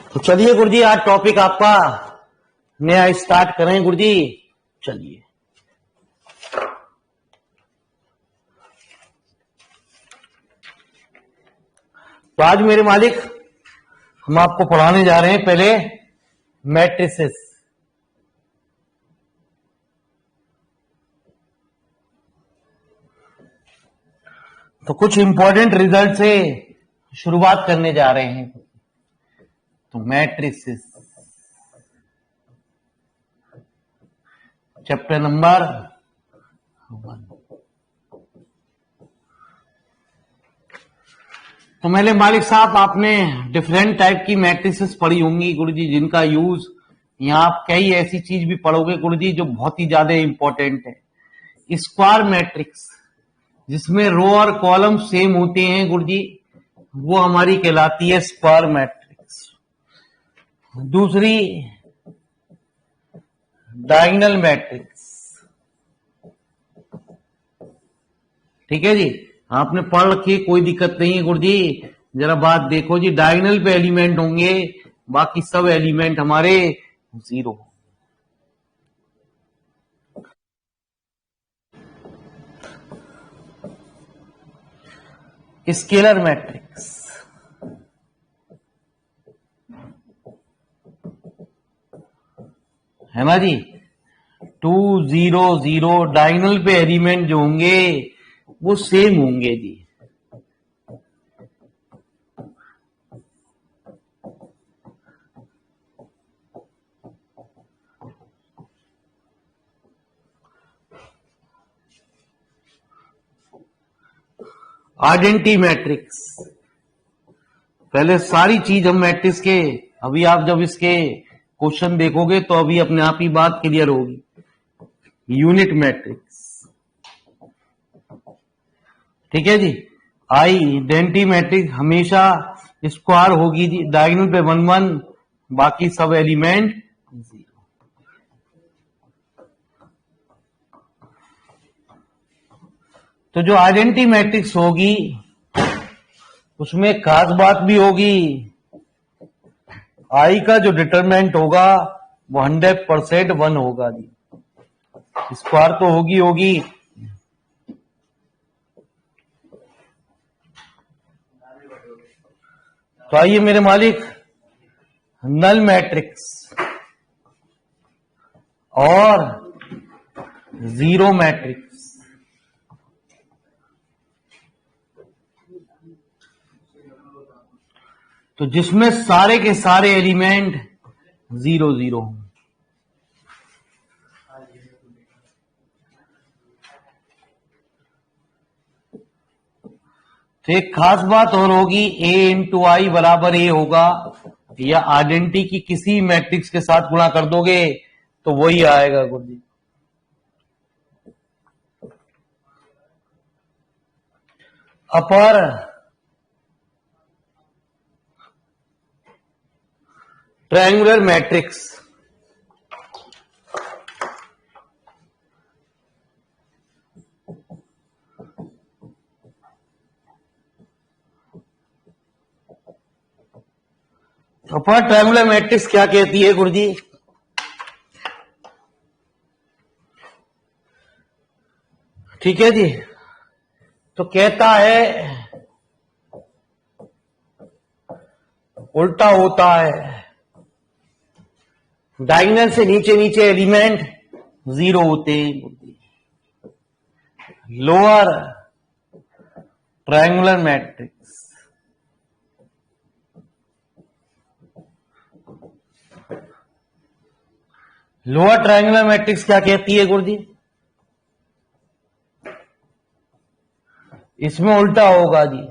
तो चलिए गुरुजी, आज टॉपिक आपका नया स्टार्ट करें गुरुजी। चलिए, तो आज मेरे मालिक हम आपको पढ़ाने जा रहे हैं पहले मैट्रिसेस। तो कुछ इंपॉर्टेंट रिजल्ट से शुरुआत करने जा रहे हैं। तो मैट्रिसेस चैप्टर नंबर 1। तो मेरे मालिक साहब, आपने डिफरेंट टाइप की मैट्रिसेस पढ़ी होंगी गुरुजी, जिनका यूज यहां आप कई ऐसी चीज भी पढ़ोगे गुरुजी जो बहुत ही ज्यादा इंपॉर्टेंट है। स्क्वायर मैट्रिक्स, जिसमें रो और कॉलम सेम होते हैं गुरुजी, वो हमारी कहलाती है स्क्वायर मैट्रिक्स। दूसरी डायगोनल मैट्रिक्स। ठीक है जी, आपने पढ़ रखी, कोई दिक्कत नहीं है गुरुजी। जरा बात देखो जी, डायगोनल पे एलिमेंट होंगे, बाकी सब एलिमेंट हमारे जीरो। स्केलर मैट्रिक्स, है ना जी। 2 0 0 डायगोनल पे एलिमेंट जो होंगे वो सेम होंगे जी। आइडेंटिटी मैट्रिक्स, पहले सारी चीज हम मैट्रिक्स के, अभी आप जब इसके क्वेश्चन देखोगे तो अभी अपने आप ही बात क्लियर होगी। यूनिट मैट्रिक्स, ठीक है जी। आइडेंटिटी मैट्रिक्स हमेशा स्क्वायर होगी जी, डायगोनल पे 1 1, बाकी सब एलिमेंट 0। तो जो आइडेंटिटी मैट्रिक्स होगी उसमें खास बात भी होगी, आई का जो डिटरमिनेंट होगा वो 100% 1 होगा जी। स्क्वायर तो होगी होगी। तो आइए मेरे मालिक, नल मैट्रिक्स और जीरो मैट्रिक्स। तो जिसमें सारे के सारे एलिमेंट 0 0 हों। तो एक खास बात और होगी, a इंटू आई बराबर a होगा, या आइडेंटिटी की किसी मैट्रिक्स के साथ गुणा कर दोगे तो वही आएगा Guruji. Upper triangular matrix, upper triangular matrix क्या कहती है गुरुजी? ठीक है जी, तो कहता है उल्टा होता है, डायगोनल से नीचे नीचे एलिमेंट 0 होते हैं। Lower triangular matrix, lower triangular matrix क्या कहती है गुरुजी? इसमें उल्टा होगा जी।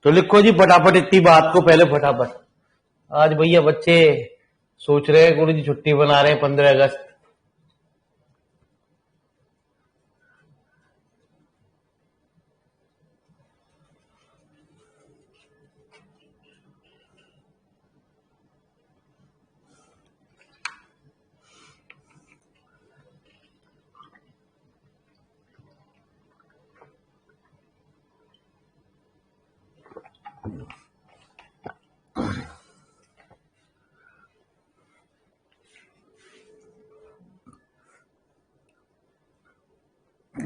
तो लिखो जी फटाफट इतनी बात को, पहले फटाफट। आज भैया बच्चे सोच रहे हैं गुरुजी छुट्टी बना रहे हैं 15 अगस्त।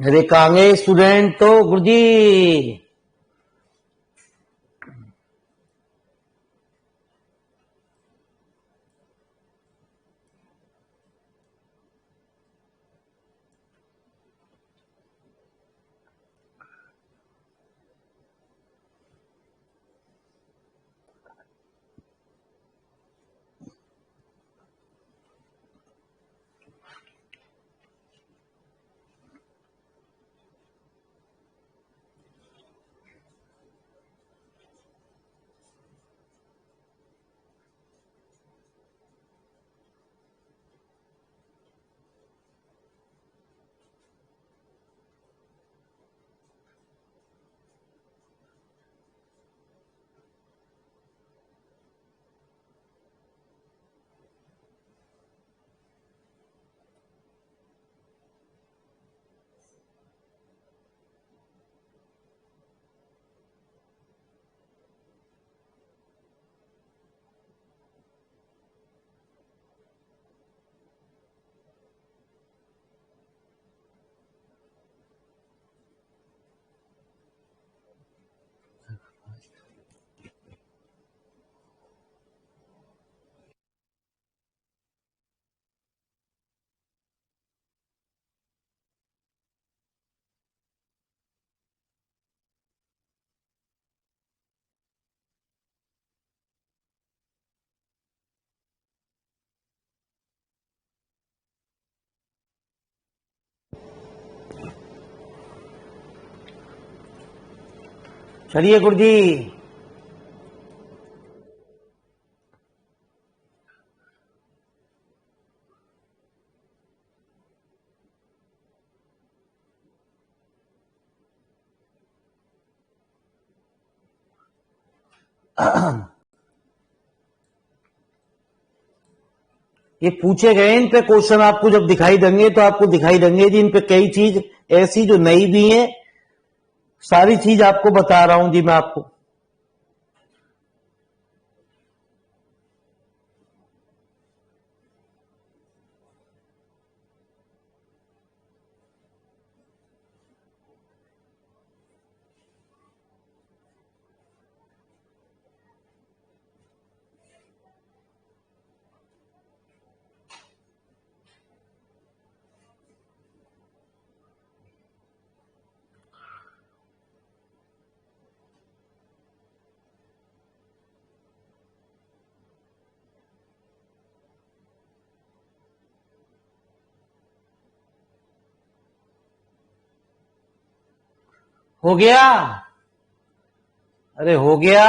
रेखांगे स्टूडेंट तो गुरुजी चलिए गुरुजी ये पूछे गए इन पे क्वेश्चन आपको जब दिखाई देंगे तो आपको दिखाई देंगे जी इन पे कई चीज ऐसी जो नई भी है, सारी चीज आपको बता रहा हूं जी मैं आपको। हो गया? अरे हो गया।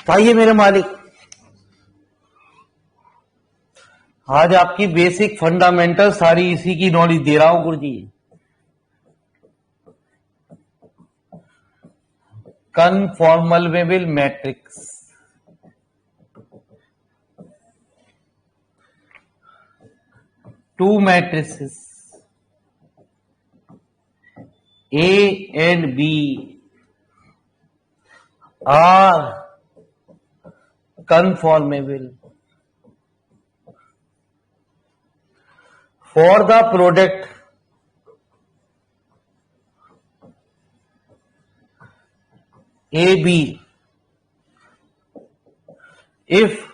आइए मेरे मालिक, आज आपकी बेसिक फंडामेंटल सारी इसी की नॉलेज दे रहा हूं गुरुजी। कन्फॉर्मेबल matrix, two matrices A and B are conformable for the product AB if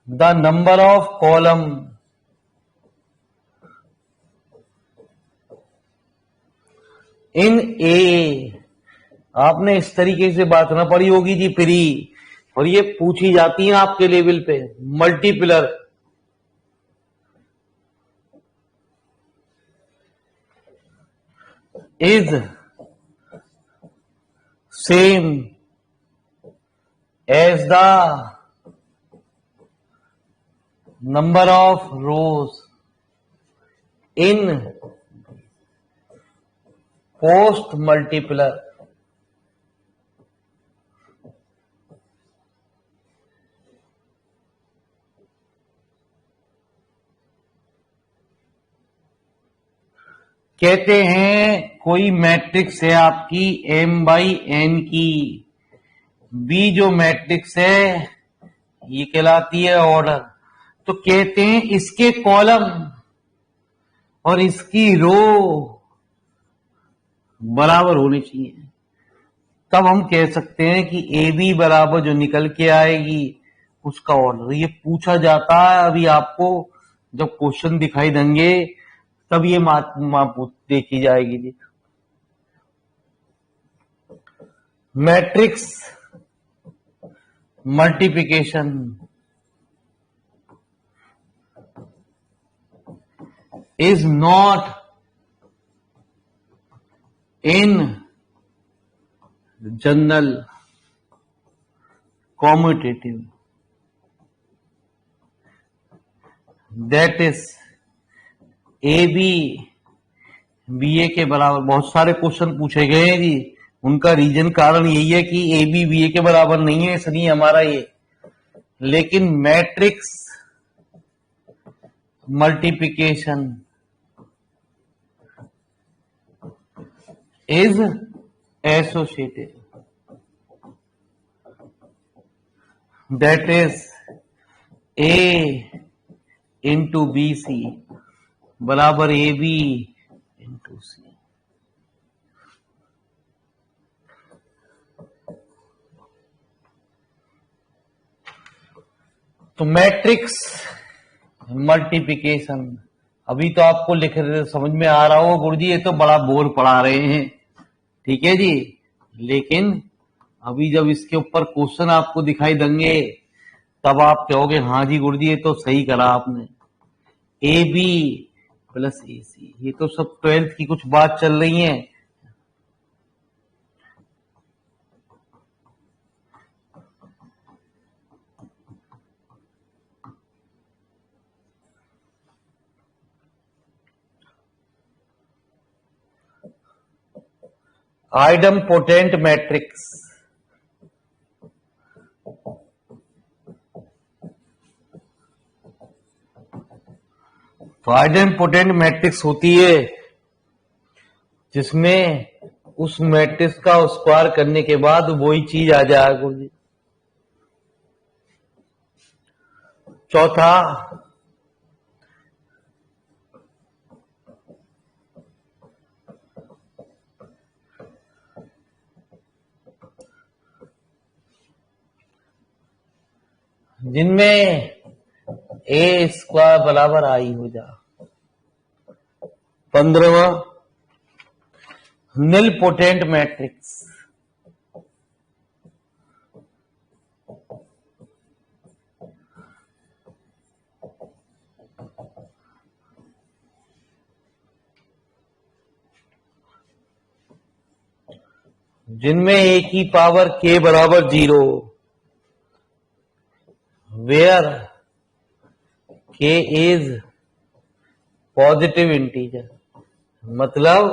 the number of column इन ए, आपने इस तरीके से बात ना पढ़ी होगी जी प्री, और ये पूछी जाती है आपके लेवल पे multiplier. Is same as the number of rows in post multiplier. कहते हैं कोई मैट्रिक्स है आपकी m/n की, बी जो मैट्रिक्स है ये कहलाती है ऑर्डर। तो कहते हैं इसके कॉलम और इसकी रो बराबर होनी चाहिए, तब हम कह सकते हैं कि ए बी बराबर जो निकल के आएगी उसका ऑर्डर। ये पूछा जाता है, अभी आपको जब क्वेश्चन दिखाई देंगे तब ये देखी जाएगी जी। Matrix multiplication is not in general commutative, that is A B B A के बराबर। बहुत सारे क्वेश्चन पूछे गए हैं जी, उनका रीजन कारण यही है कि ए बी बी ए के बराबर नहीं है, इसलिए हमारा ये। लेकिन matrix multiplication is associated, that is A into BC बराबर AB into C। तो मैट्रिक्स मल्टीप्लिकेशन अभी तो आपको लिख समझ में आ रहा होगा गुरुजी ये तो बड़ा बोर पढ़ा रहे हैं, ठीक है जी। लेकिन अभी जब इसके ऊपर क्वेश्चन आपको दिखाई देंगे तब आप कहोगे हाँ जी गुरुजी ये तो सही करा आपने। ए बी प्लस ए सी, ये तो सब 12th की कुछ बात चल रही है। आइडम्पोटेंट मैट्रिक्स, तो आइडम्पोटेंट मैट्रिक्स होती है जिसमें उस मैट्रिक्स का स्क्वायर करने के बाद वही चीज आ जाए गुरुजी। चौथा जिनमें ए स्क्वायर बराबर आई हो जा। 15वां निल पोटेंट मैट्रिक्स, जिनमें ए की पावर के बराबर 0, वेयर के इज पॉजिटिव इंटीजर। मतलब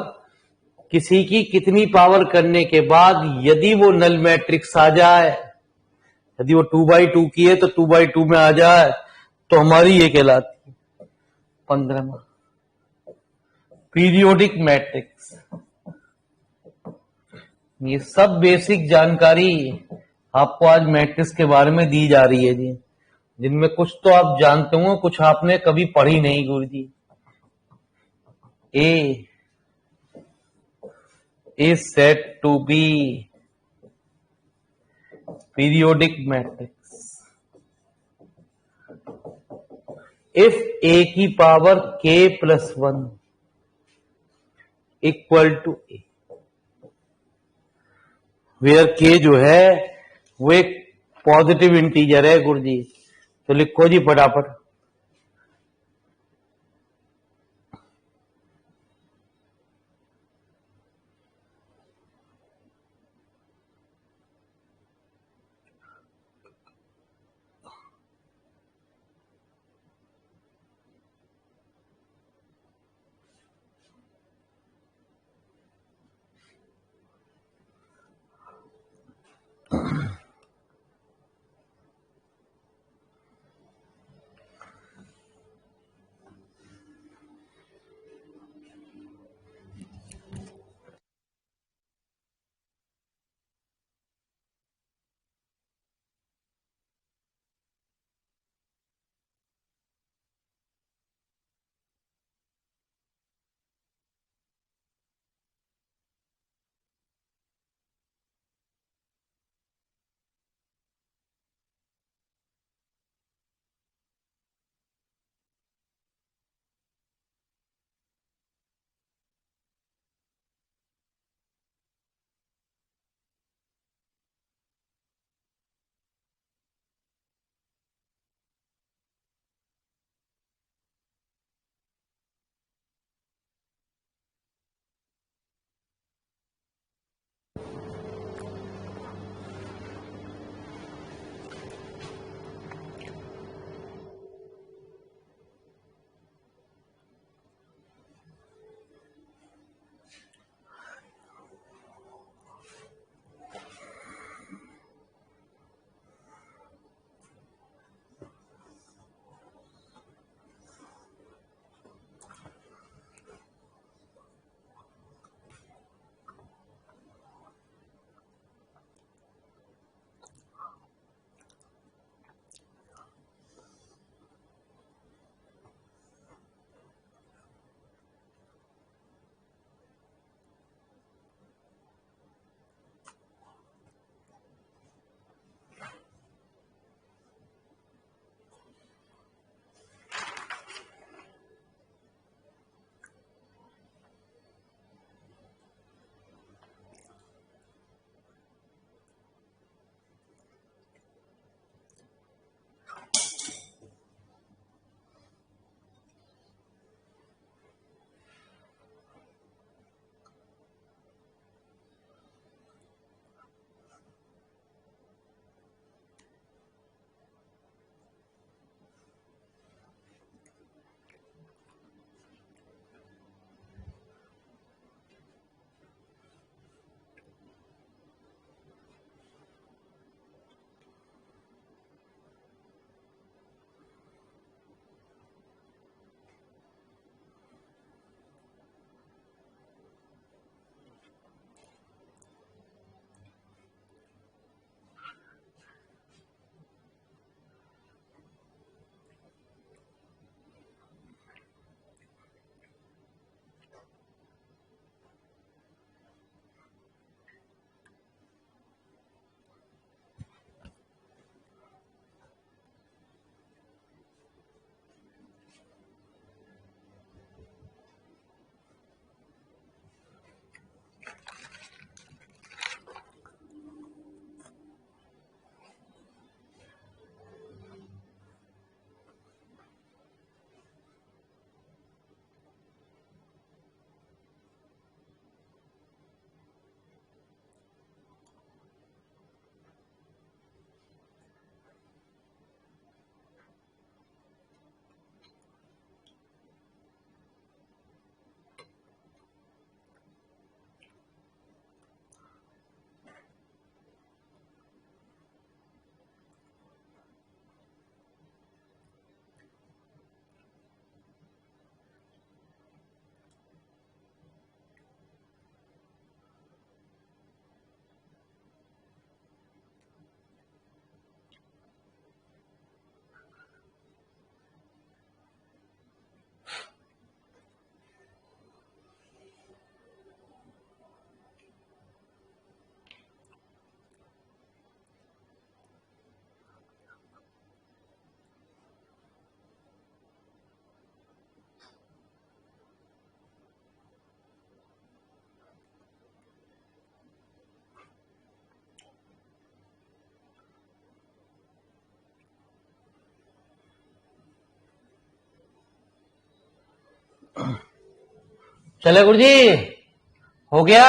किसी की कितनी पावर करने के बाद यदि वो नल मैट्रिक्स आ जाए, यदि वो 2/2 की है तो 2/2 में आ जाए तो हमारी ये कहलाती है। 15वां पीरियोडिक मैट्रिक्स। ये सब बेसिक जानकारी आपको आज मैट्रिक्स के बारे में दी जा रही है जी, जिनमें कुछ तो आप जानते हो, कुछ आपने कभी पढ़ी नहीं गुरुजी। ए is said to be periodic matrix if a की power k plus 1 equal to a, where k जो है वो एक पॉजिटिव इंटीजर है गुरुजी। तो लिखो जी फटाफट। चले गुरु जी, हो गया?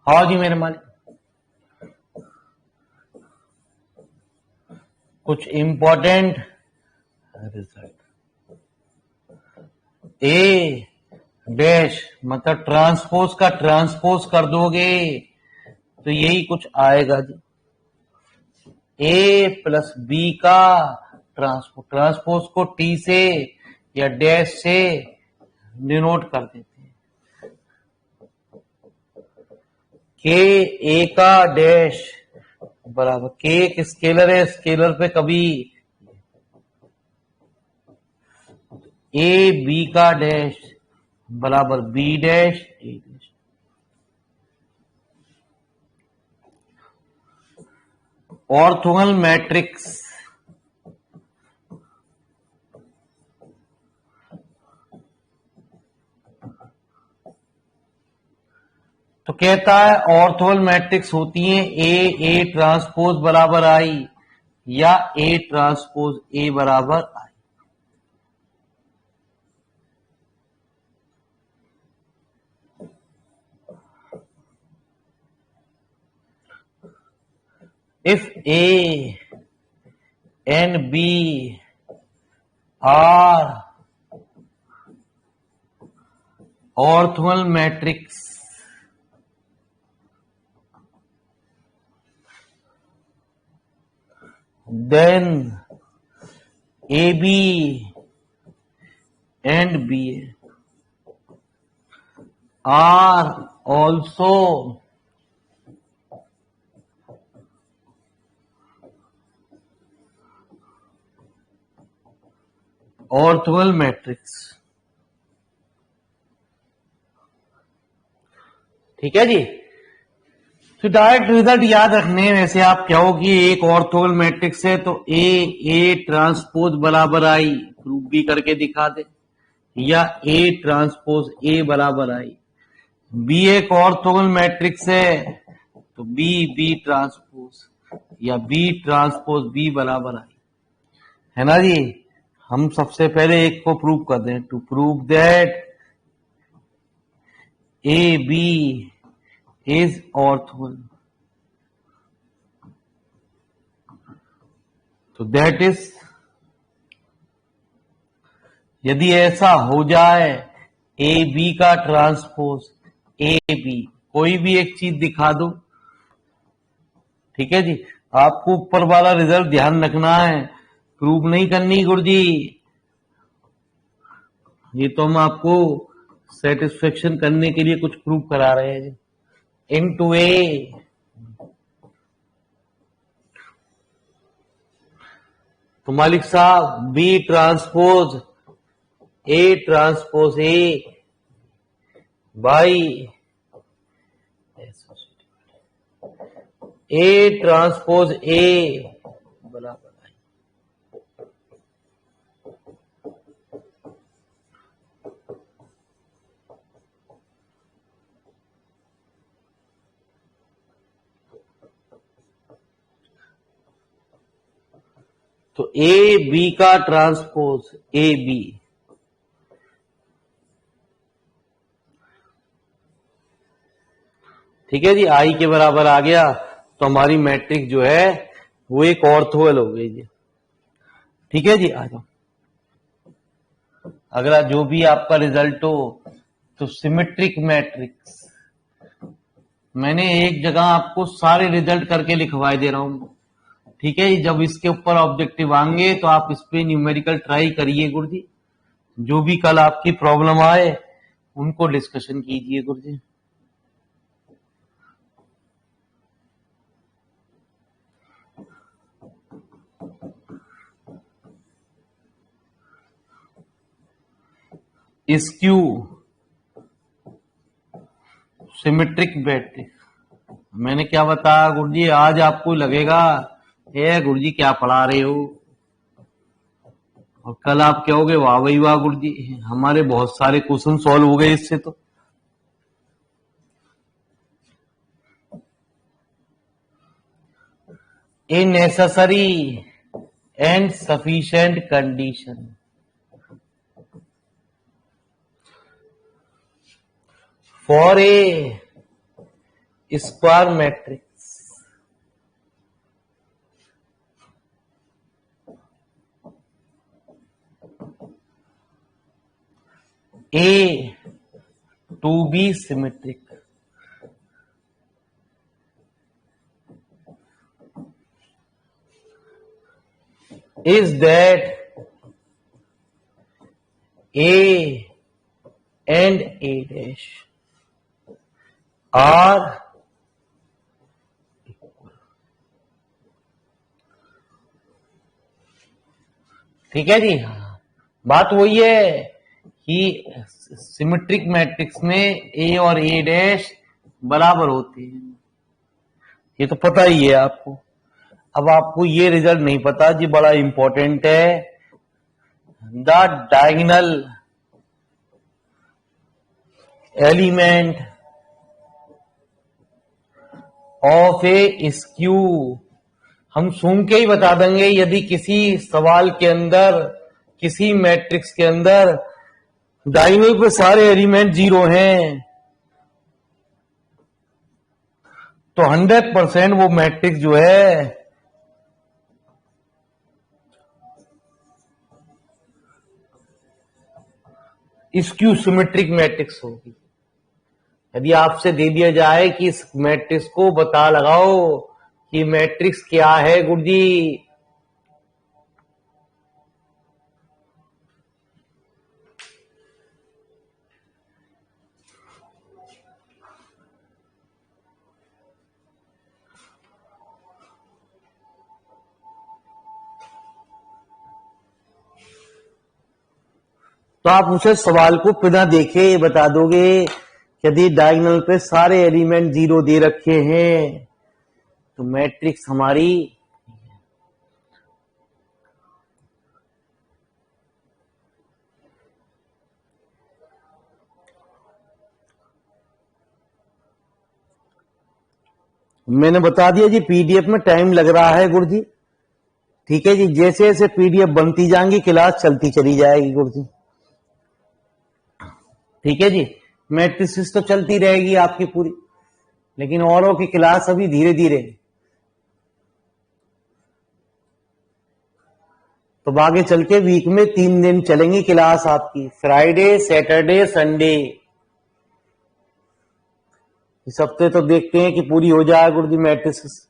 हाँ जी मेरे मालिक। कुछ इंपॉर्टेंट रिजल्ट, ए डैश मतलब ट्रांसपोज का ट्रांसपोज कर दोगे तो यही कुछ आएगा जी, ए प्लस बी का ट्रांसपोज। ट्रांसपोज को टी से या डैश से डिनोट कर देते हैं। के ए का डैश बराबर, के एक स्केलर है, स्केलर पे कभी ए बी का डैश बराबर बी डैश ए डैश। ऑर्थोगोनल मैट्रिक्स, तो कहता है ऑर्थोगोनल मैट्रिक्स होती है ए ट्रांसपोज बराबर आई या ए ट्रांसपोज ए बराबर आई। If A and B are orthogonal matrix, then AB and BA are also orthogonal matrix. ठीक है जी, तो डायरेक्ट रिजल्ट याद रखने, वैसे आप कहो कि एक ऑर्थोगोनल मैट्रिक्स है तो ए ट्रांसपोज बराबर आई, प्रूफ भी करके दिखा दे, या ए ट्रांसपोज ए बराबर आई। बी एक ऑर्थोगोनल मैट्रिक्स है तो बी ट्रांसपोज या बी ट्रांसपोज बी बराबर आई, है ना जी। हम सबसे पहले एक को प्रूव कर दें, to prove that A B is orthogonal, तो दैट इज, यदि ऐसा हो जाए ए बी का ट्रांसपोज ए बी, कोई भी एक चीज दिखा दो, ठीक है जी। आपको ऊपर वाला रिजल्ट ध्यान रखना है, प्रूव नहीं करनी गुरुजी, ये तो हम आपको सेटिस्फेक्शन करने के लिए कुछ प्रूव करा रहे हैं जी। इनटू ए, तो मालिक साहब B transpose A by A transpose A बराबर, तो ए बी का ट्रांसपोज ए बी, ठीक है जी, आई के बराबर आ गया, तो हमारी मैट्रिक्स जो है वो एक ऑर्थोगोनल हो गई जी। ठीक है जी, आ जाओ। अगला जो भी आपका रिजल्ट हो, तो सिमेट्रिक मैट्रिक्स, मैंने एक जगह आपको सारे रिजल्ट करके लिखवाए दे रहा हूं, ठीक है जी। जब इसके ऊपर ऑब्जेक्टिव आएंगे तो आप इस पे न्यूमेरिकल ट्राई करिए गुरुजी, जो भी कल आपकी प्रॉब्लम आए उनको डिस्कशन कीजिए गुरुजी। स्क्यू सिमेट्रिक मैट्रिक्स, मैंने क्या बताया गुरुजी, आज आपको लगेगा ये गुरुजी क्या पढ़ा रहे हो, और कल आप कहोगे वाह भाई वाह गुरुजी, हमारे बहुत सारे क्वेश्चन सॉल्व हो गए इससे। तो a necessary and sufficient condition for a square matrix A to be symmetric is that A and A dash are equal. ठीक है जी। बात वही है कि सिमेट्रिक मैट्रिक्स में ए और ए डैश बराबर होते हैं, ये तो पता ही है आपको। अब आपको ये रिजल्ट नहीं पता जी, बड़ा इंपॉर्टेंट है। The diagonal element of A skew, हम सूंघ के ही बता देंगे यदि किसी सवाल के अंदर, किसी मैट्रिक्स के अंदर डायगोनल पे सारे एलिमेंट 0 हैं तो 100% वो मैट्रिक्स जो है स्क्यू सिमेट्रिक मैट्रिक्स होगी। यदि आपसे दे दिया जाए कि इस मैट्रिक्स को बता लगाओ कि मैट्रिक्स क्या है गुरुजी, तो आप उसे सवाल को बिना देखे बता दोगे। यदि डायगोनल पे सारे एलिमेंट 0 दे रखे हैं तो मैट्रिक्स हमारी मैंने बता दिया जी, पीडीएफ में टाइम लग रहा है गुरुजी। ठीक है जी, जैसे जैसे पीडीएफ बनती जाएंगी क्लास चलती चली जाएगी गुरुजी। ठीक है जी, मैट्रिक्स तो चलती रहेगी आपकी पूरी, लेकिन औरों की क्लास अभी धीरे धीरे। तो आगे चल के वीक में 3 दिन चलेंगी क्लास आपकी, फ्राइडे सैटरडे संडे। इस हफ्ते तो देखते हैं कि पूरी हो जाए गुरुजी मैट्रिक्स।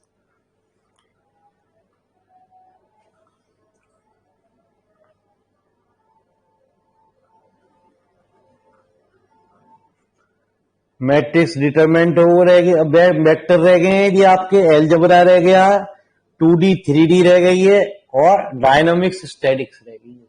मैट्रिक्स डिटरमिनेंट वो रह गए, वेक्टर रह गए हैं जी आपके, एलजेब्रा रह गया, 2D 3D रह गई है और डायनामिक्स स्टैटिक्स रह गई है।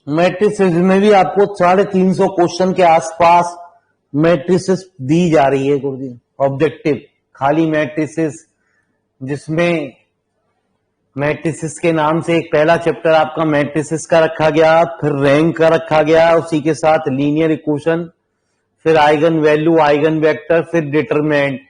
मैट्रिसेस में भी आपको 350 क्वेश्चन के आसपास मैट्रिसेस दी जा रही है गुरुजी, ऑब्जेक्टिव खाली मैट्रिसेस, जिसमें मैट्रिसेस के नाम से एक पहला चैप्टर आपका मैट्रिसेस का रखा गया, फिर रैंक का रखा गया, उसी के साथ लीनियर इक्वेशन, फिर आइगन वैल्यू, आइगन वेक्टर, फिर डिटरमिनेंट।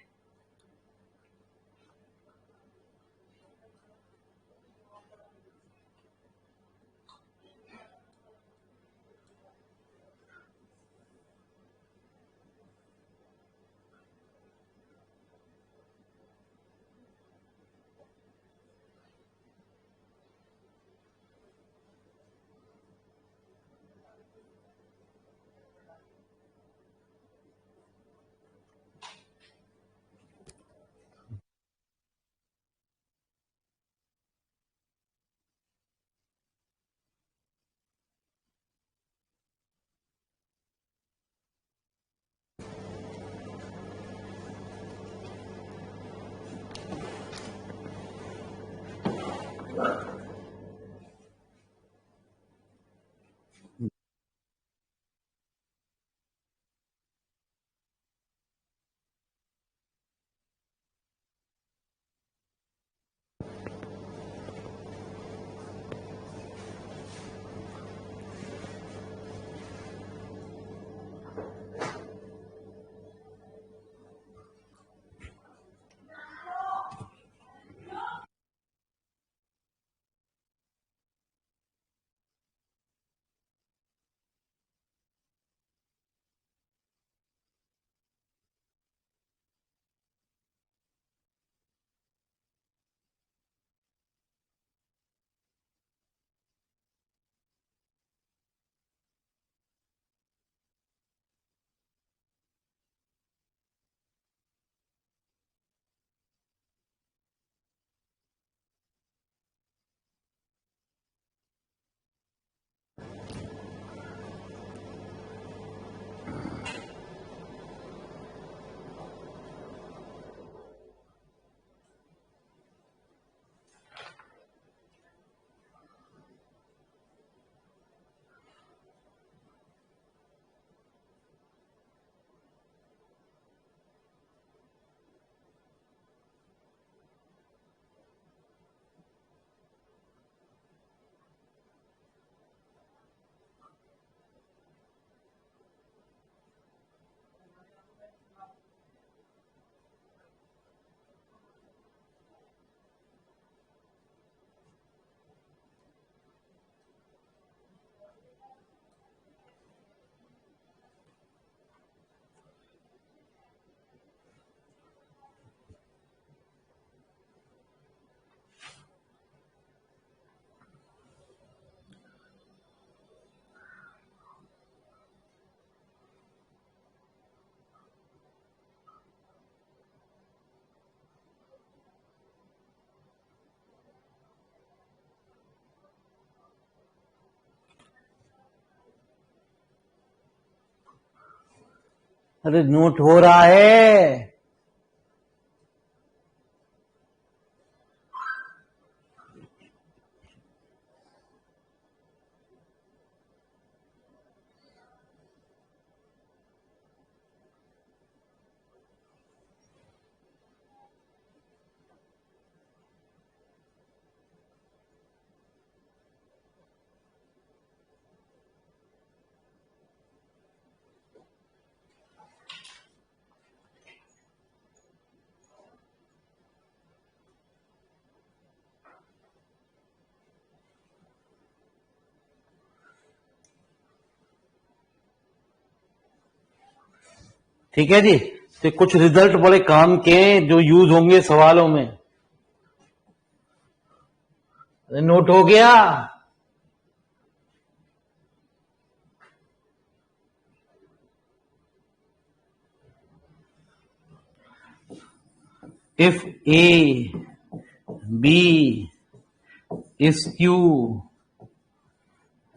अरे नोट हो रहा है। ठीक है जी, तो कुछ रिजल्ट बड़े काम के हैं जो यूज होंगे सवालों में। नोट हो गया? If A B is Q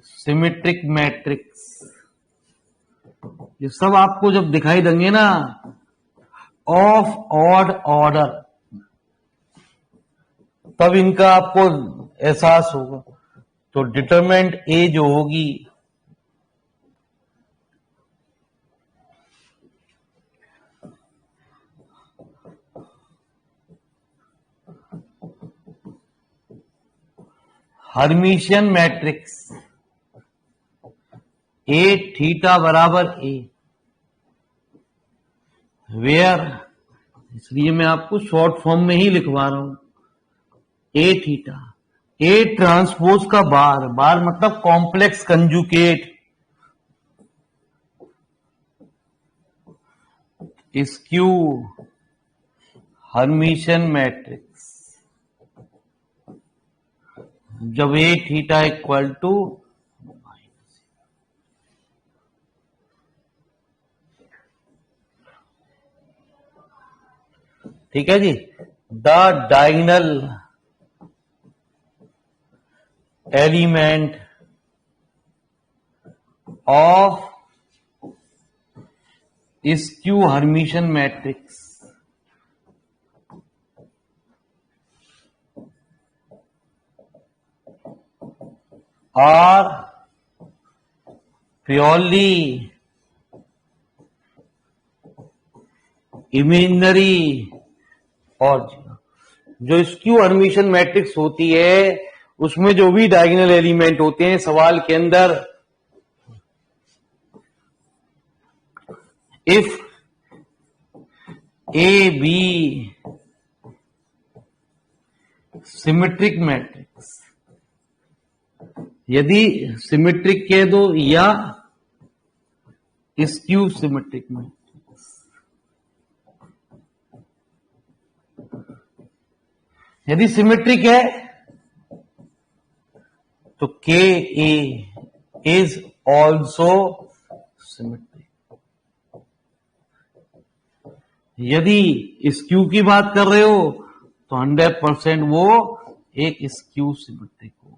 symmetric matrix, ये सब आपको जब दिखाई देंगे ना ऑफ ऑड ऑर्डर, तब इनका आपको एहसास होगा। तो डिटरमिनेंट ए जो होगी हर्मिशियन मैट्रिक्स ए थीटा बराबर ए, वेयर, इसलिए मैं आपको शॉर्ट फॉर्म में ही लिखवा रहा हूं, ए थीटा, ए ट्रांसपोज का बार, बार मतलब complex conjugate, skew Hermitian matrix, जब ए थीटा इक्वल टू, ठीक है जी, the diagonal element of skew Hermitian matrix are purely imaginary, और जो स्क्यू हर्मिशियन मैट्रिक्स होती है उसमें जो भी डायगोनल एलिमेंट होते हैं सवाल के अंदर, if A B symmetric matrix, यदि सिमेट्रिक कह दो या स्क्यू सिमेट्रिक मैट्रिक्स, यदि सिमेट्रिक है तो K A is also symmetric, यदि स्क्यू की बात कर रहे हो तो 100% वो एक स्क्यू सिमेट्रिक होगी।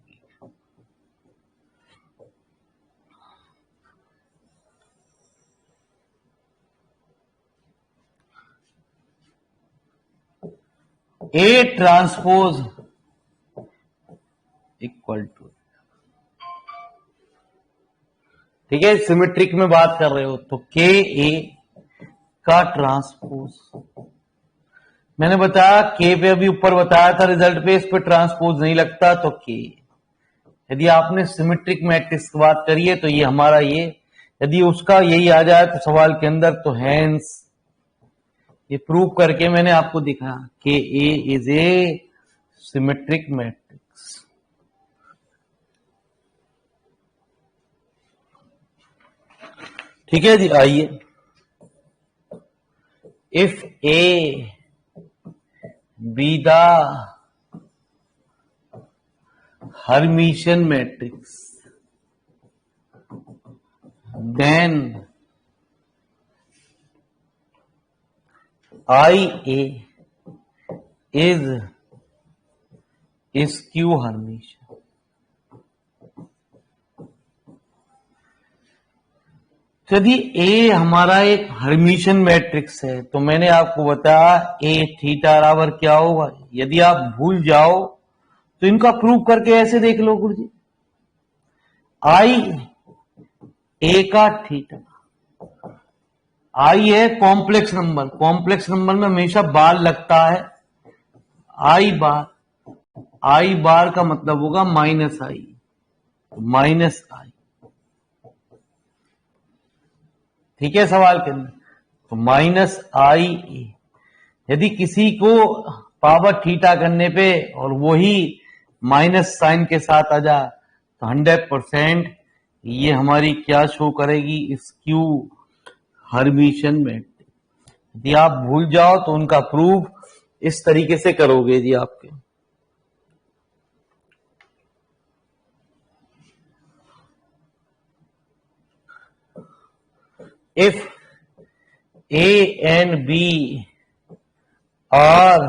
ए ट्रांसपोज इक्वल टू, ठीक है, सिमेट्रिक में बात कर रहे हो तो के ए का ट्रांसपोज, मैंने बताया के पे अभी ऊपर बताया था रिजल्ट पे, इस पे ट्रांसपोज नहीं लगता तो के। यदि आपने सिमेट्रिक मैट्रिक्स की बात करी है तो ये हमारा ये, यदि उसका यही आ जाए तो सवाल के अंदर तो हैंस, ये प्रूव करके मैंने आपको दिखाया कि ए इज ए सिमेट्रिक मैट्रिक्स। ठीक है जी, आइए, if A be the Hermitian matrix then IA is skew Hermitian. तो यदि ए हमारा एक हर्मिशन मैट्रिक्स है तो मैंने आपको बताया ए थीटा बराबर क्या होगा। यदि आप भूल जाओ तो इनका प्रूव करके ऐसे देख लो गुरु जी, आई ए का थीटा, आई है कॉम्प्लेक्स नंबर, कॉम्प्लेक्स नंबर में हमेशा बार लगता है, आई बार, आई बार का मतलब होगा माइनस आई, माइनस आई। ठीक है सवाल के अंदर, तो माइनस आई ए। यदि किसी को पावर थीटा करने पे और वही माइनस साइन के साथ आ जा तो 100% ये हमारी क्या शो करेगी, स्क्यू हर्मिशन मैट्रिक्स। यदि आप भूल जाओ तो उनका प्रूफ इस तरीके से करोगे जी आपके। If A and B are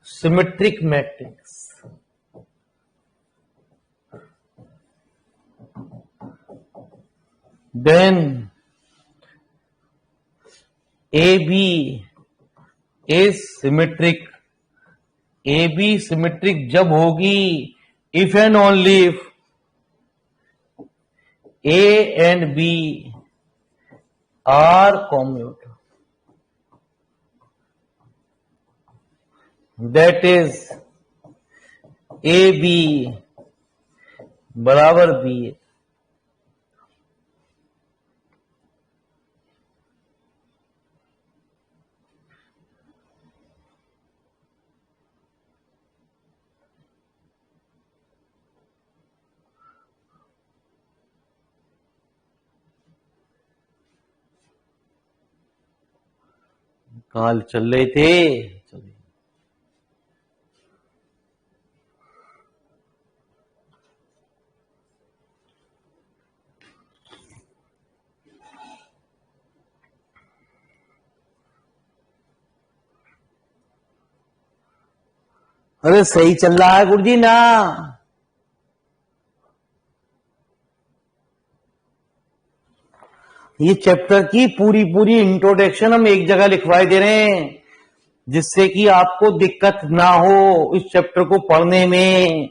symmetric matrix, then AB is symmetric। AB symmetric जब होगी if and only if A and B are commutative, that is AB बराबर B है। काल चल रहे थे, अरे सही चल रहा है गुरुजी ना। ये चैप्टर की पूरी पूरी इंट्रोडक्शन हम एक जगह लिखवाए दे रहे हैं जिससे कि आपको दिक्कत ना हो इस चैप्टर को पढ़ने में।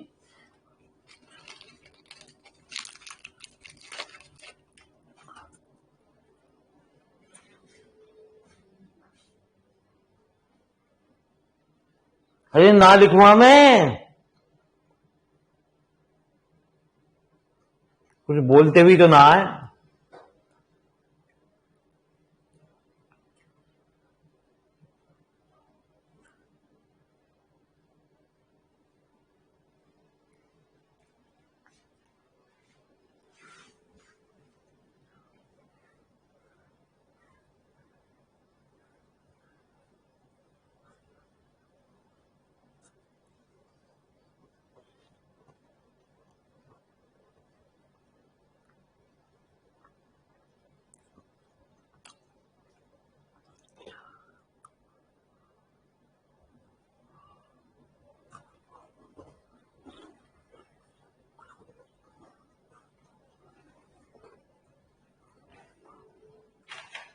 अरे ना लिखवा मैं, कुछ बोलते भी तो ना है।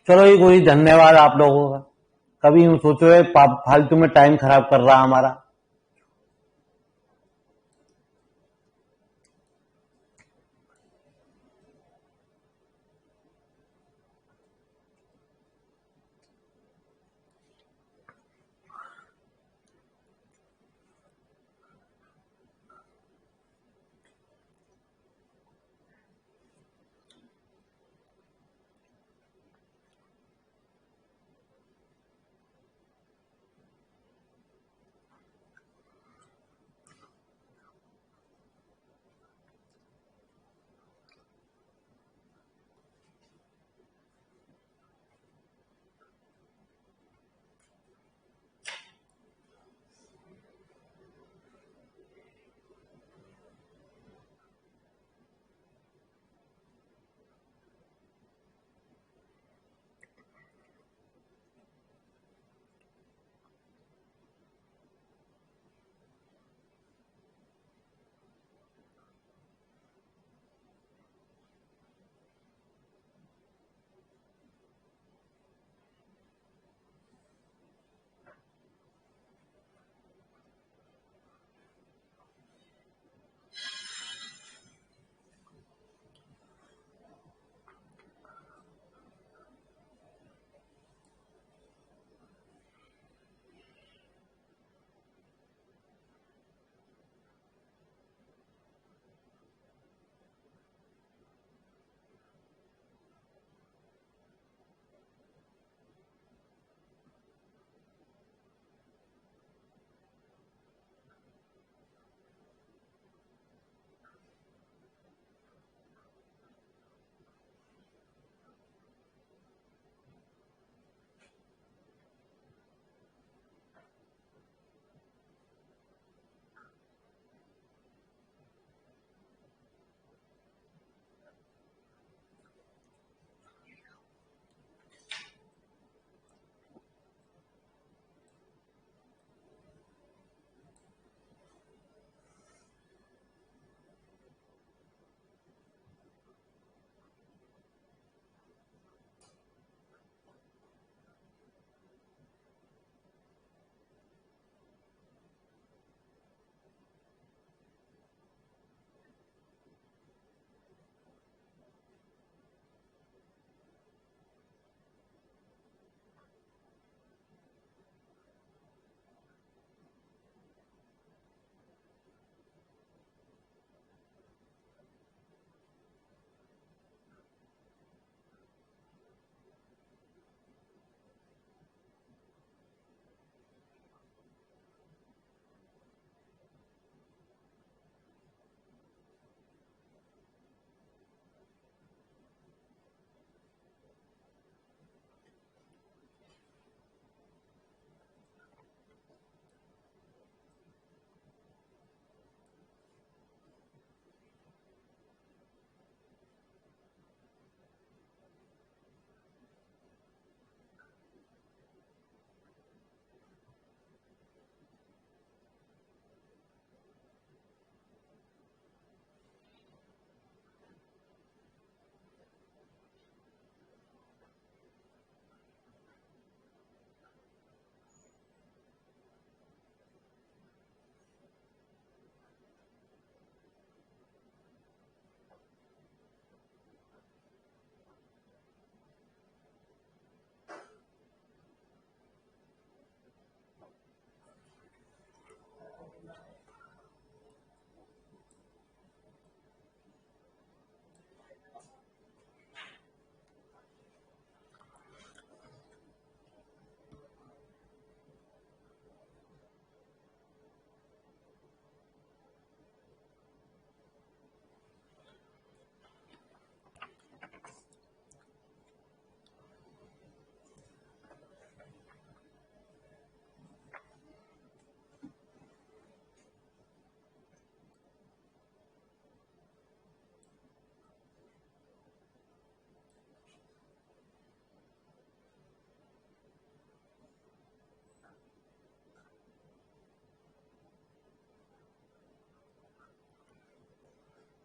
चलो ये कोई धन्यवाद आप लोगों का। कभी यूं सोचो है फालतू में टाइम खराब कर रहा हमारा।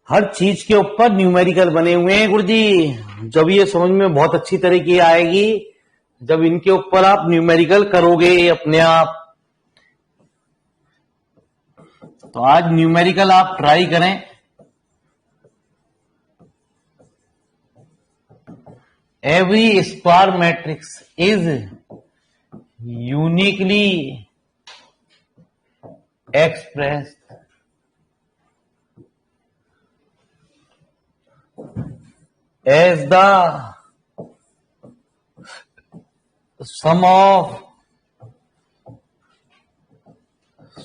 हर चीज के ऊपर न्यूमेरिकल बने हुए हैं गुरुजी। जब ये समझ में बहुत अच्छी तरीके आएगी जब इनके ऊपर आप न्यूमेरिकल करोगे अपने आप। तो आज न्यूमेरिकल आप ट्राई करें। Every square matrix is uniquely expressed as the sum of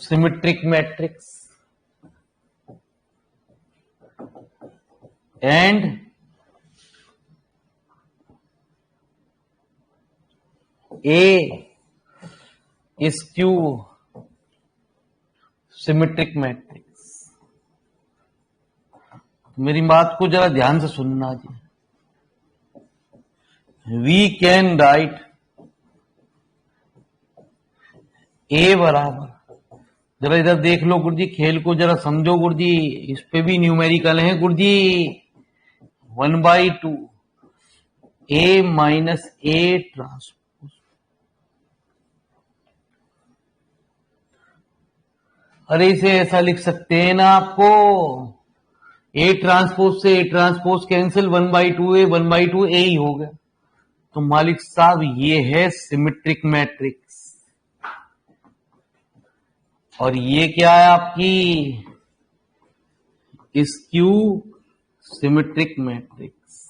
symmetric matrix and a skew symmetric matrix. मेरी बात को जरा ध्यान से सुनना जी। वी कैन राइट ए बराबर, जरा इधर देख लो गुरुजी, खेल को जरा समझो गुरुजी। इस पे भी न्यूमेरिकल है गुरुजी। 1/2 ए माइनस ए ट्रांसपोज। अरे इसे ऐसा लिख सकते हैं ना आपको, ए ट्रांसपोज से ए ट्रांसपोज कैंसिल, 1/2 ए 1/2 ए ही हो गया। तो मालिक साहब ये है सिमेट्रिक मैट्रिक्स। और ये क्या है आपकी स्क्यू सिमेट्रिक मैट्रिक्स,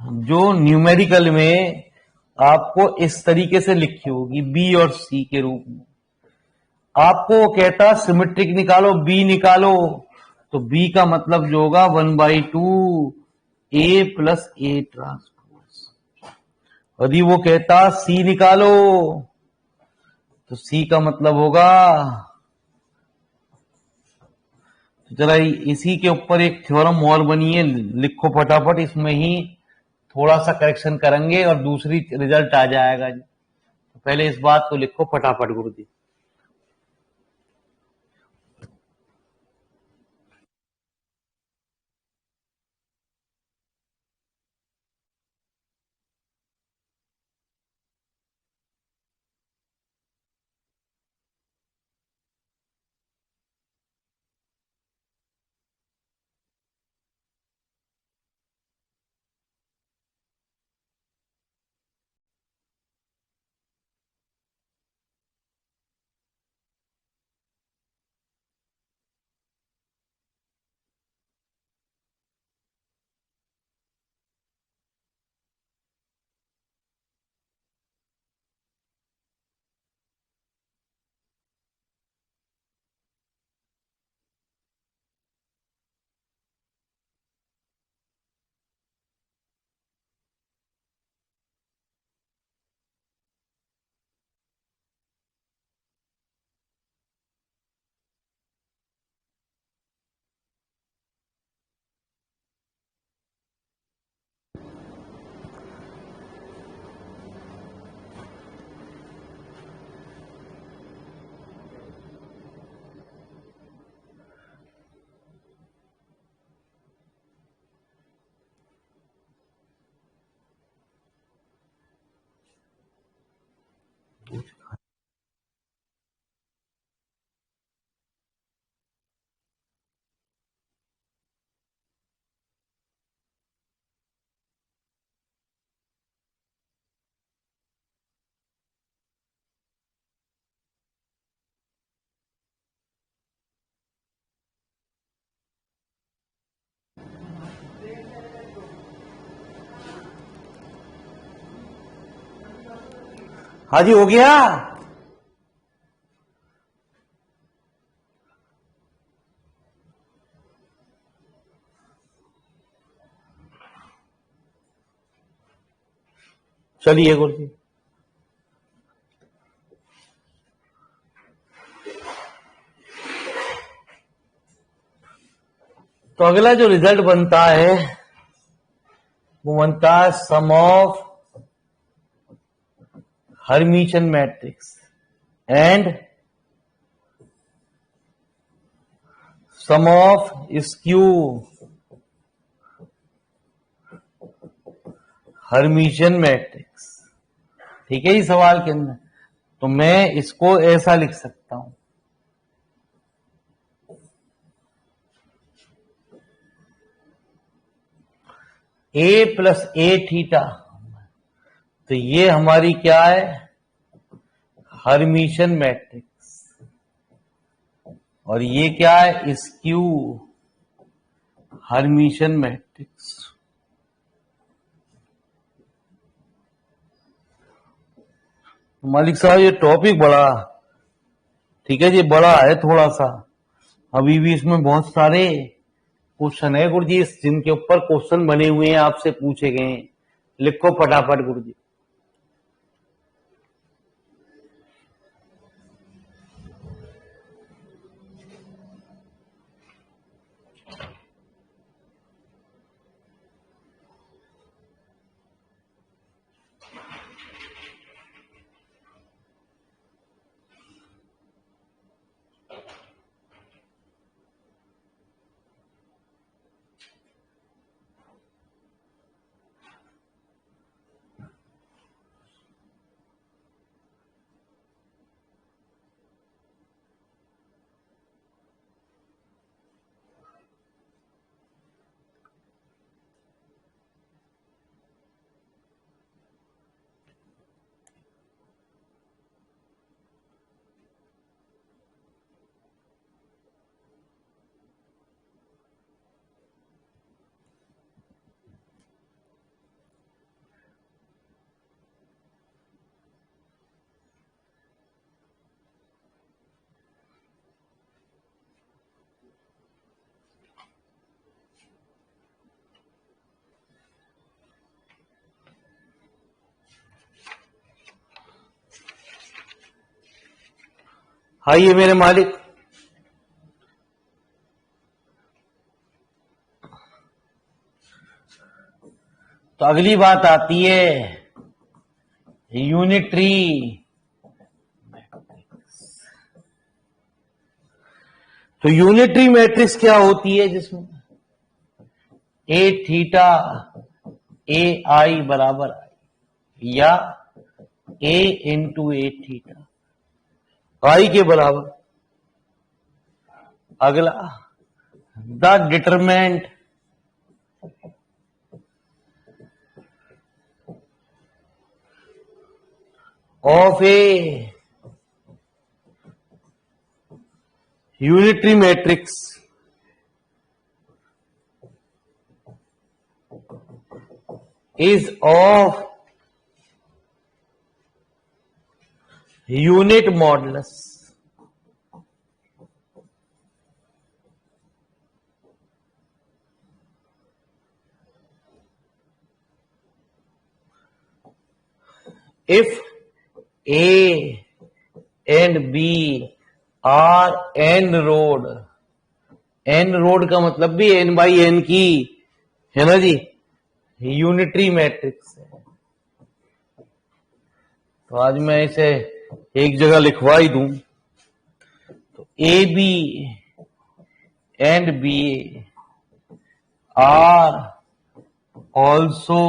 जो न्यूमेरिकल में आपको इस तरीके से लिखी होगी बी और सी के रूप में। आपको वो कहता सिमेट्रिक निकालो, बी निकालो, तो बी का मतलब जो होगा 1/2 ए प्लस ए ट्रांसपोज। यदि वो कहता सी निकालो तो सी का मतलब होगा, जरा इसी के ऊपर एक थ्योरम और बनी है, लिखो फटाफट। इसमें ही थोड़ा सा करेक्शन करेंगे और दूसरी रिजल्ट आ जाएगा जी। तो पहले इस बात को लिखो फटाफट गुरुजी। हाँ जी, हो गया। चलिए गुरुजी। तो अगला जो रिजल्ट बनता है वो बनता है sum of Hermitian matrix and sum of skew Hermitian matrix. ठीक है, इस सवाल के अंदर तो मैं इसको ऐसा लिख सकता हूं, ए प्लस ए थीटा, तो ये हमारी क्या है, हर्मिशियन मैट्रिक्स, और ये क्या है, स्क्यू हर्मिशियन मैट्रिक्स। मालिक साहब ये टॉपिक बड़ा, ठीक है जी, बड़ा है थोड़ा सा, अभी भी इसमें बहुत सारे क्वेश्चन है गुरुजी, जिनके ऊपर क्वेश्चन बने हुए हैं, आपसे पूछे गए हैं। लिखो फटाफट गुरुजी। हाँ, ये मेरे मालिक, तो अगली बात आती है यूनिटरी मैट्रिक्स। तो यूनिटरी मैट्रिक्स क्या होती है, जिसमें ए थीटा ए आई बराबर आई, या ए इंटू ए थीटा आई के बराबर। अगला, the determinant of A unitary matrix is of unit modulus. If A and B are n road, n road का मतलब भी n बाई n की है ना जी, यूनिटरी मैट्रिक्स है। तो आज मैं इसे एक जगह लिखवा ही दूं, तो A B and B are also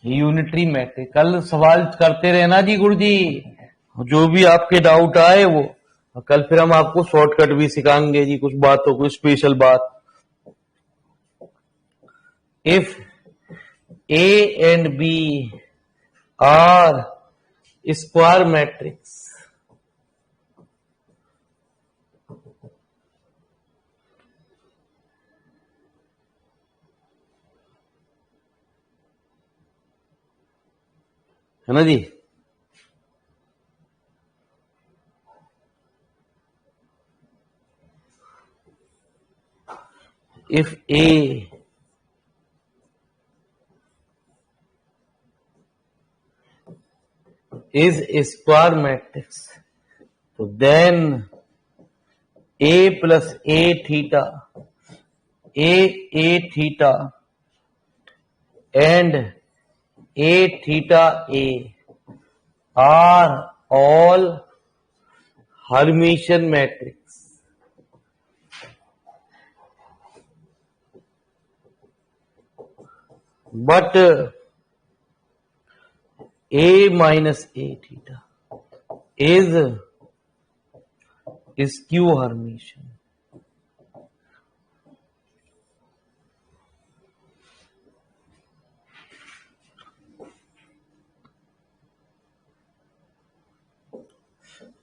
unitary matrix. कल सवाल करते रहना जी गुरुजी, जो भी आपके डाउट आए वो, कल फिर हम आपको शॉर्टकट भी सिखाएंगे जी, कुछ बातों को, स्पेशल बात। If A and B are square matrix, है ना जी, if A is a square matrix, so then A plus A theta, A theta and A theta A are all Hermitian matrix. but a minus a theta is skew Hermitian.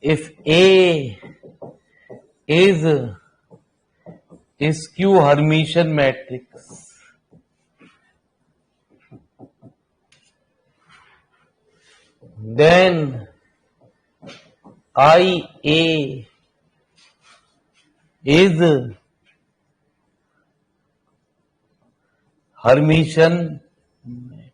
If A is a skew Hermitian matrix, then IA is Hermitian matrix.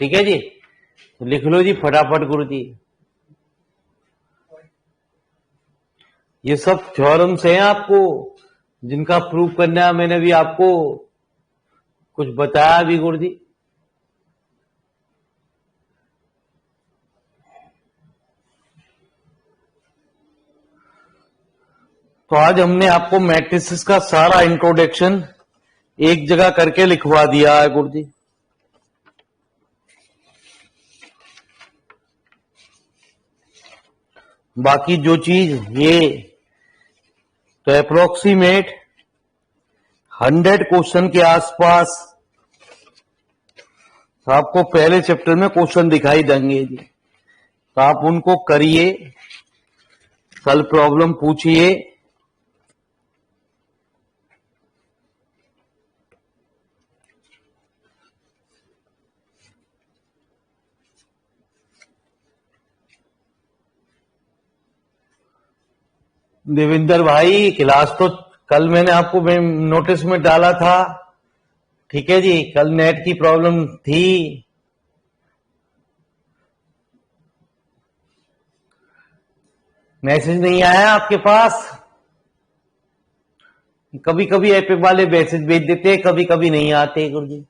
ठीक है जी, तो लिख लो जी फटाफट गुरु जी। ये सब theorems हैं आपको जिनका प्रूव करना है। मैंने भी आपको कुछ बताया भी गुरु जी। तो आज हमने आपको मैट्रिसेस का सारा इंट्रोडक्शन एक जगह करके लिखवा दिया है गुरु जी। बाकी जो चीज ये तो अप्रोक्सीमेट 100 क्वेश्चन के आसपास आपको पहले चैप्टर में क्वेश्चन दिखाई देंगे जी, तो आप उनको करिए, सॉल्व प्रॉब्लम पूछिए। देवेंद्र भाई क्लास तो कल मैंने आपको नोटिस में डाला था, ठीक है जी। कल नेट की प्रॉब्लम थी, मैसेज नहीं आया आपके पास। कभी कभी ऐप वाले मैसेज भेज देते, कभी कभी नहीं आते गुरु जी।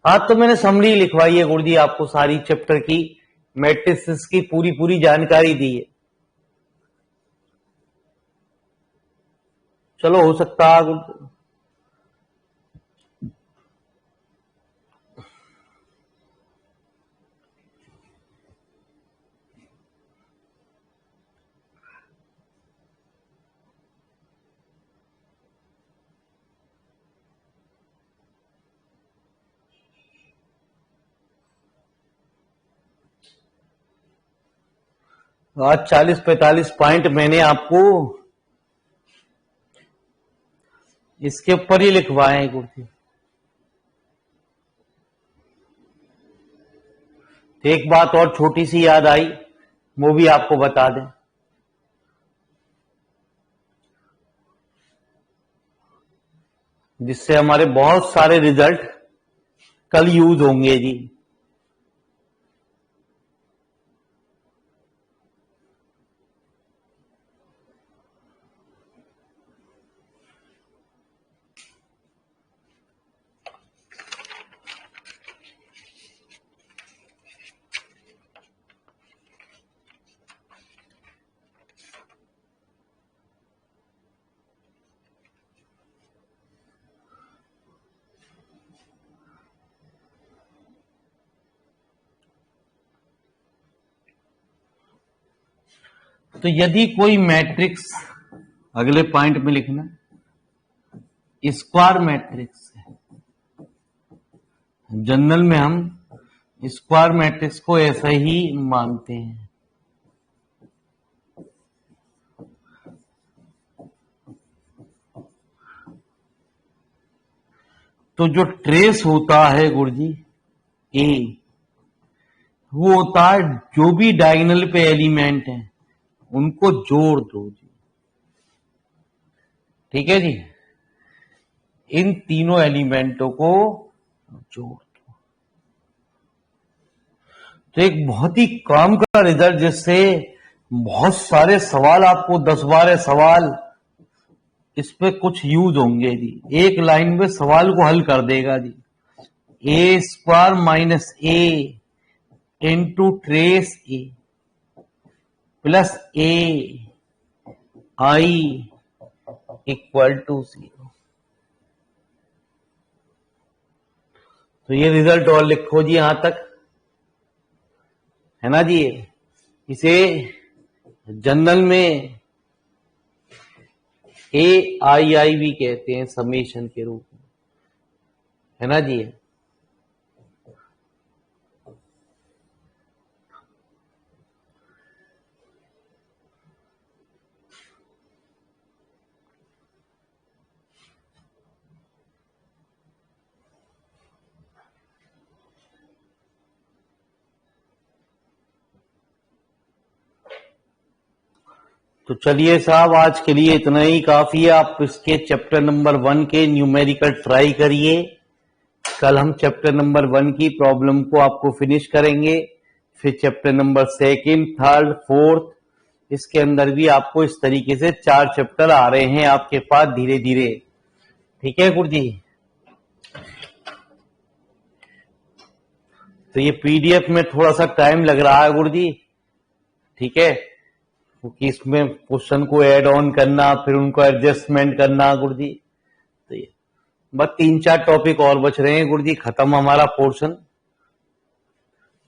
आज तो मैंने समरी लिखवाई है गुरु जी आपको, सारी चैप्टर की मैट्रिसेस की पूरी जानकारी दी है। चलो हो सकता है गुरु जी। आज 40-45 पॉइंट मैंने आपको इसके ऊपर ही लिखवाए हैं गुरु जी। एक बात और छोटी सी याद आई, वो भी आपको बता दें। जिससे हमारे बहुत सारे रिजल्ट कल यूज होंगे जी। तो यदि कोई मैट्रिक्स, अगले पॉइंट में लिखना, स्क्वायर मैट्रिक्स है, जनरल में हम स्क्वायर मैट्रिक्स को ऐसा ही मानते हैं। तो जो ट्रेस होता है गुरु जी ए, वो होता है जो भी डायगोनल पे एलिमेंट है उनको जोड़ दो जी, ठीक है जी। इन तीनों एलिमेंटों को जोड़ दो, तो एक बहुत ही काम का रिजल्ट, जिससे बहुत सारे सवाल आपको 10-12 सवाल इस पे कुछ यूज होंगे जी। एक लाइन में सवाल को हल कर देगा जी। A square minus A into trace A plus A I equal to 0। तो ये रिजल्ट और लिखो जी यहां तक, है ना जी। इसे जनरल में AII भी कहते हैं समेशन के रूप में, है ना जी। तो चलिए साहब, आज के लिए इतना ही काफी है। आप इसके चैप्टर नंबर 1 के न्यूमेरिकल ट्राई करिए। कल हम चैप्टर नंबर 1 की प्रॉब्लम को आपको फिनिश करेंगे, फिर चैप्टर नंबर 2, 3, 4, इसके अंदर भी आपको इस तरीके से 4 चैप्टर आ रहे हैं आपके पास धीरे धीरे। ठीक है गुरुजी। तो ये PDF में थोड़ा सा टाइम लग रहा है गुरुजी, ठीक है, क्योंकि इसमें क्वेश्चन को ऐड ऑन करना, फिर उनको एडजस्टमेंट करना गुरुजी। तो ये बस 3-4 टॉपिक और बच रहे हैं गुरुजी, खत्म हमारा पोर्शन।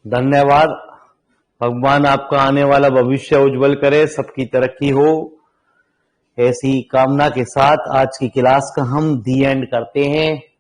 धन्यवाद। भगवान आपका आने वाला भविष्य उज्जवल करे, सबकी तरक्की हो, ऐसी कामना के साथ आज की क्लास का हम दी एंड करते हैं।